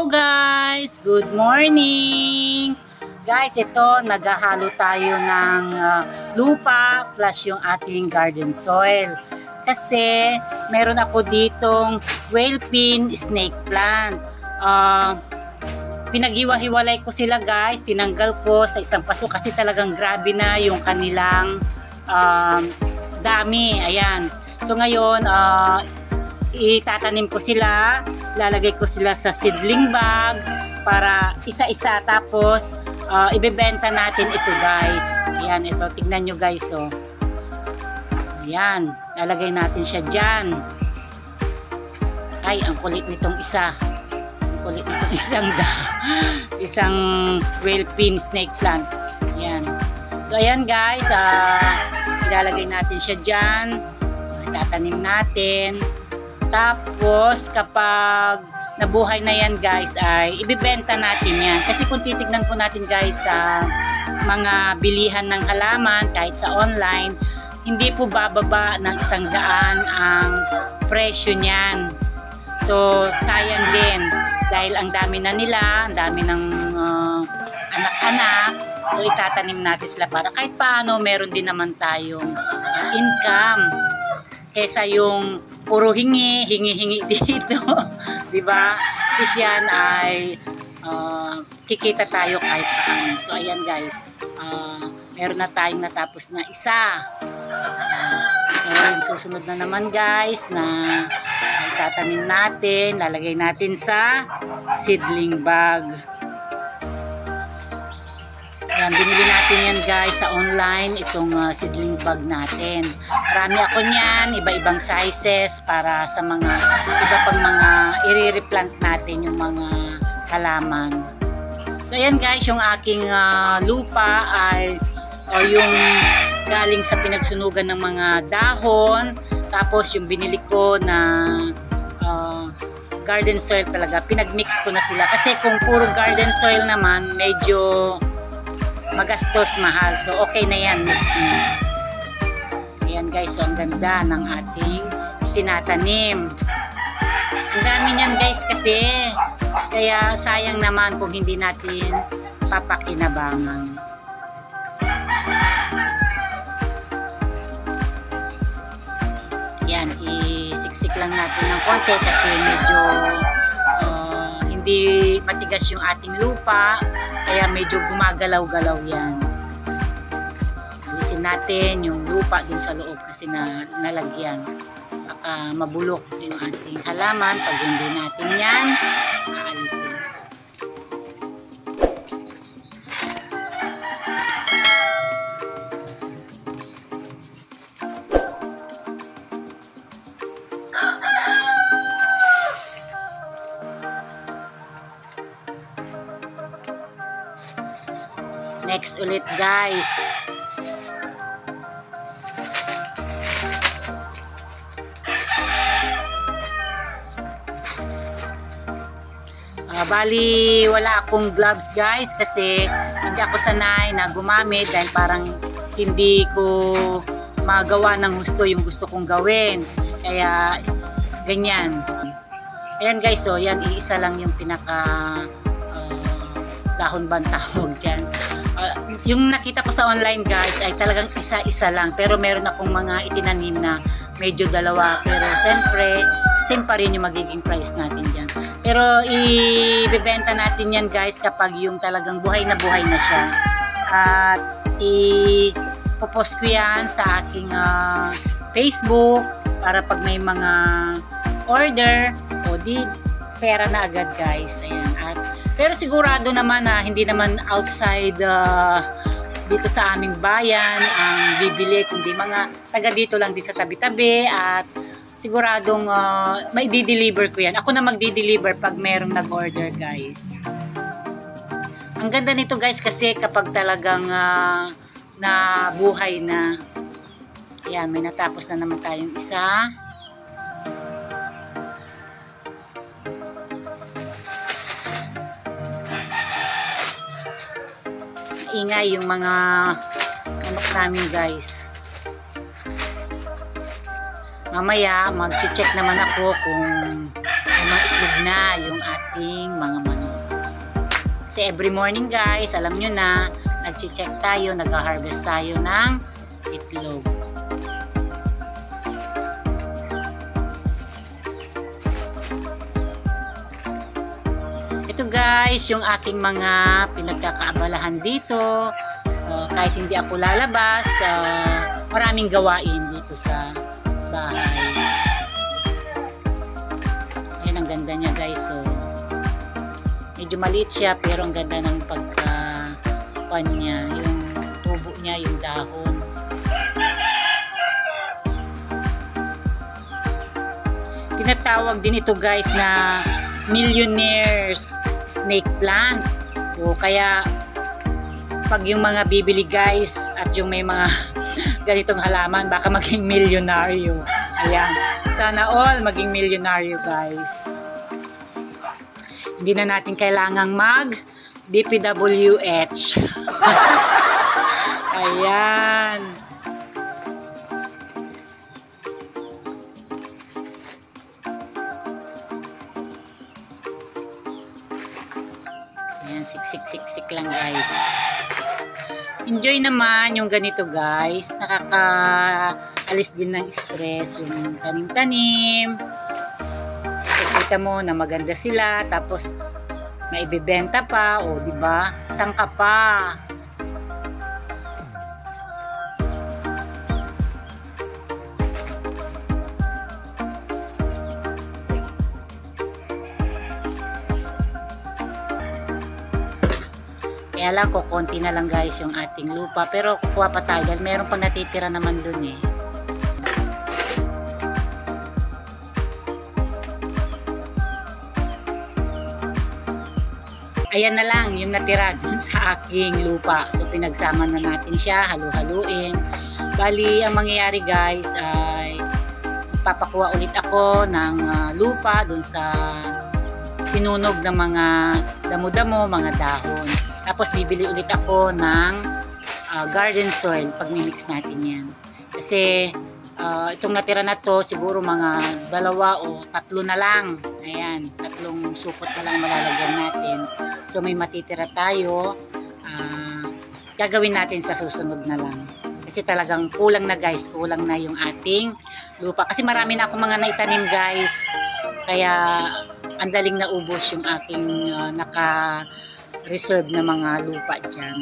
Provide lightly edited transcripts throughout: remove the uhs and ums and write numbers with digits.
Hello guys! Good morning! Guys, ito naghahalo tayo ng lupa plus yung ating garden soil. Kasi meron ako ditong whale pin snake plant. Pinaghiwa-hiwalay ko sila guys, tinanggal ko sa isang paso kasi talagang grabe na yung kanilang dami. Ayan. So ngayon, itatanim ko sila, lalagay ko sila sa seedling bag para isa-isa, tapos ibebenta natin ito guys. Ayan, ito, tignan nyo guys, oh. Ayan, lalagay natin siya dyan. Ay, ang kulit nitong isa. Ang kulit nitong isang whale pin snake plant. Ayan. So ayan guys, ilalagay natin siya dyan. Itatanim natin. Tapos kapag nabuhay na yan guys, ay ibibenta natin yan. Kasi kung titignan po natin guys sa mga bilihan ng halaman kahit sa online, hindi po bababa ng 100 ang presyo niyan. So sayang din dahil ang dami na nila, ang dami ng anak-anak. So itatanim natin sila para kahit paano meron din naman tayong income. Kesa yung puro hingi dito, di ba? Kasi yan ay kikita tayo kahit paano. So ayan guys, meron na tayong natapos na isa. So yung susunod na naman guys na itatanim natin, lalagay natin sa seedling bag. Yan, binili natin yan guys sa online, itong seedling bag natin. Marami ako niyan, iba-ibang sizes para sa mga iba pang mga i-replant natin yung mga halaman. So ayan guys, yung aking lupa ay yung galing sa pinagsunugan ng mga dahon. Tapos yung binili ko na garden soil talaga, pinagmix ko na sila. Kasi kung puro garden soil naman, medyo magastos, mahal. So okay na yan, mix. Ayan guys, so ang ganda ng ating tinatanim. Ang dami niyan guys kasi, kaya sayang naman kung hindi natin papakinabangan. Yan, isiksik lang natin ng konti kasi medyo hindi matigas yung ating lupa, kaya medyo gumagalaw-galaw yan. Alisin natin yung lupa dun sa loob kasi nalagyan. Baka mabulok yung ating halaman pag hindi natin yan aalisin. Next ulit guys. Bali wala akong gloves guys kasi hindi ako sanay na gumamit dahil parang hindi ko magawa ng gusto yung gusto kong gawin. Kaya ganyan. Ayan guys, so yan iisa lang yung pinaka dahon bantawag dyan. Yung nakita ko sa online guys ay talagang isa-isa lang, pero meron akong mga itinanim na medyo dalawa, pero siyempre same pa rin yung magiging price natin dyan. Pero ibebenta natin yan guys kapag yung talagang buhay na siya, at ipopost ko yan sa aking Facebook para pag may mga order o di pera na agad guys. Ayan. Pero sigurado naman na hindi naman outside dito sa aming bayan ang bibili, kundi mga taga dito lang din sa tabi-tabi, at siguradong may di-deliver ko yan. Ako na magdi-deliver pag merong nag-order guys. Ang ganda nito guys kasi kapag talagang nabuhay na. Ayan, may natapos na naman tayong isa. Ingay yung mga anak namin guys. Mamaya mag-check naman ako kung maitlog na yung ating mga manok. Kasi every morning guys, alam nyo na, nag-check tayo, nag-harvest tayo ng itlog. Ito guys, yung aking mga pinagkakaabalahan dito. Kahit hindi ako lalabas, maraming gawain dito sa bahay. Ayan, ang ganda niya guys. So, medyo maliit siya pero ang ganda ng pagka-pan niya. Yung tubo niya, yung dahon. Tinatawag din ito guys na millionaire's snake plant. O kaya pag yung mga bibili guys at yung may mga ganitong halaman, baka maging milyonaryo. Ayan. Sana all maging milyonaryo guys. Hindi na natin kailangang mag DPWH. Ayan. Ayan, siksik lang guys. Enjoy naman yung ganito guys. Nakaka-alis din ng stress yung tanim-tanim. Kita mo na maganda sila tapos maibebenta pa, o di ba? Sangka pa. Kaya lang, kukunti na lang guys yung ating lupa. Pero kukuha pa tayo dahil meron pang natitira naman dun eh. Ayan na lang yung natira dun sa aking lupa. So pinagsama na natin siya, halu-haluin. Bali, ang mangyayari guys ay papakuha ulit ako ng lupa dun sa sinunog ng mga damo-damo, mga dahon. Tapos bibili ulit ako ng garden soil pag mimix natin yan. Kasi itong natira na to siguro mga 2 o 3 na lang. Ayan, 3 supot na lang malalagyan natin. So may matitira tayo. Gagawin natin sa susunod na lang. Kasi talagang kulang na guys, kulang na yung ating lupa. Kasi marami na akong mga naitanim guys. Kaya ang daling naubos yung aking naka-reserve na mga lupa dyan.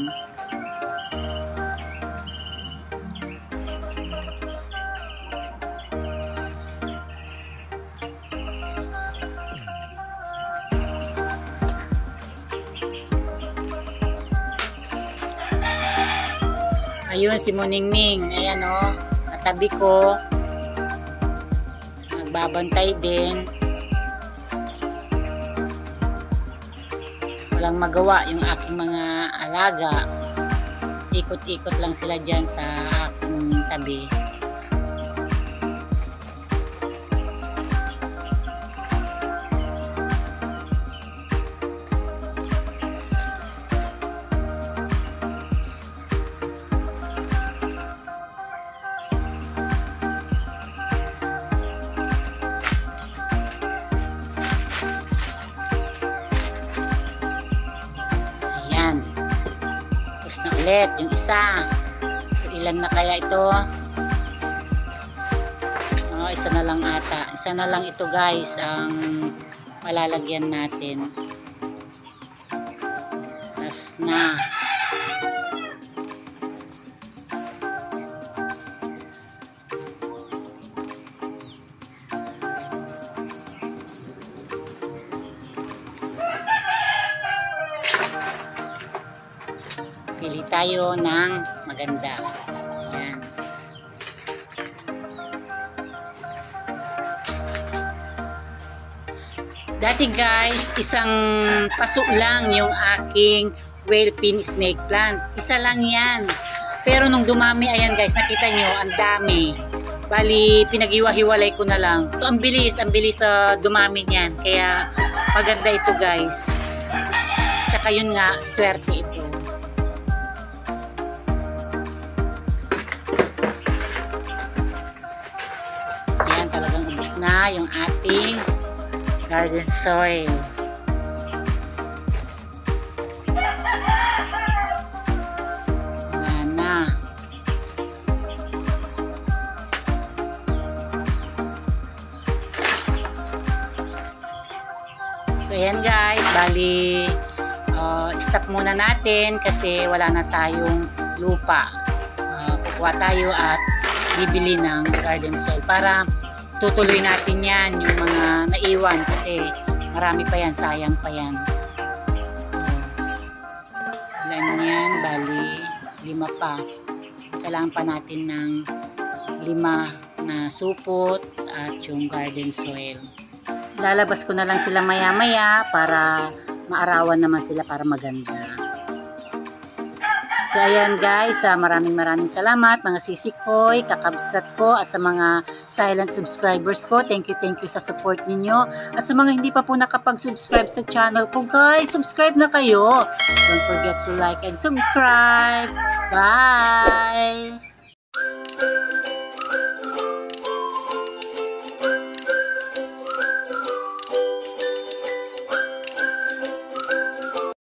Ayun si Muningning, ayan o, katabi ko, nagbabantay din. Walang magawa yung aking mga alaga, ikot-ikot lang sila dyan sa aking tabi. Na ulit yung isa. So ilan na kaya ito? Isa na lang ata. Isa na lang ito guys ang malalagyan natin. Tas na. Pili tayo ng maganda. Ayan. Dati guys, isang paso lang yung aking whale pin snake plant. Isa lang yan. Pero nung dumami, ayan guys, nakita nyo, ang dami. Bali, pinag-iwa-hiwalay ko na lang. So, ang bilis dumami niyan. Kaya, maganda ito guys. Tsaka yun nga, swerte ito. Na yung ating garden soil. Wala na. So ayan guys, bali stop muna natin kasi wala na tayong lupa. Kukuha tayo at bibili ng garden soil para tutuloy natin yan yung mga naiwan kasi marami pa yan, sayang pa yan. Ilan yan, bali 5 pa. So, kailangan pa natin ng 5 na supot at yung garden soil. Lalabas ko na lang sila maya maya para maarawan naman sila para maganda. So ayan guys, maraming salamat mga sisikoy, kakabsat ko at sa mga silent subscribers ko. Thank you sa support ninyo. At sa mga hindi pa po nakapag-subscribe sa channel ko guys, subscribe na kayo. Don't forget to like and subscribe. Bye!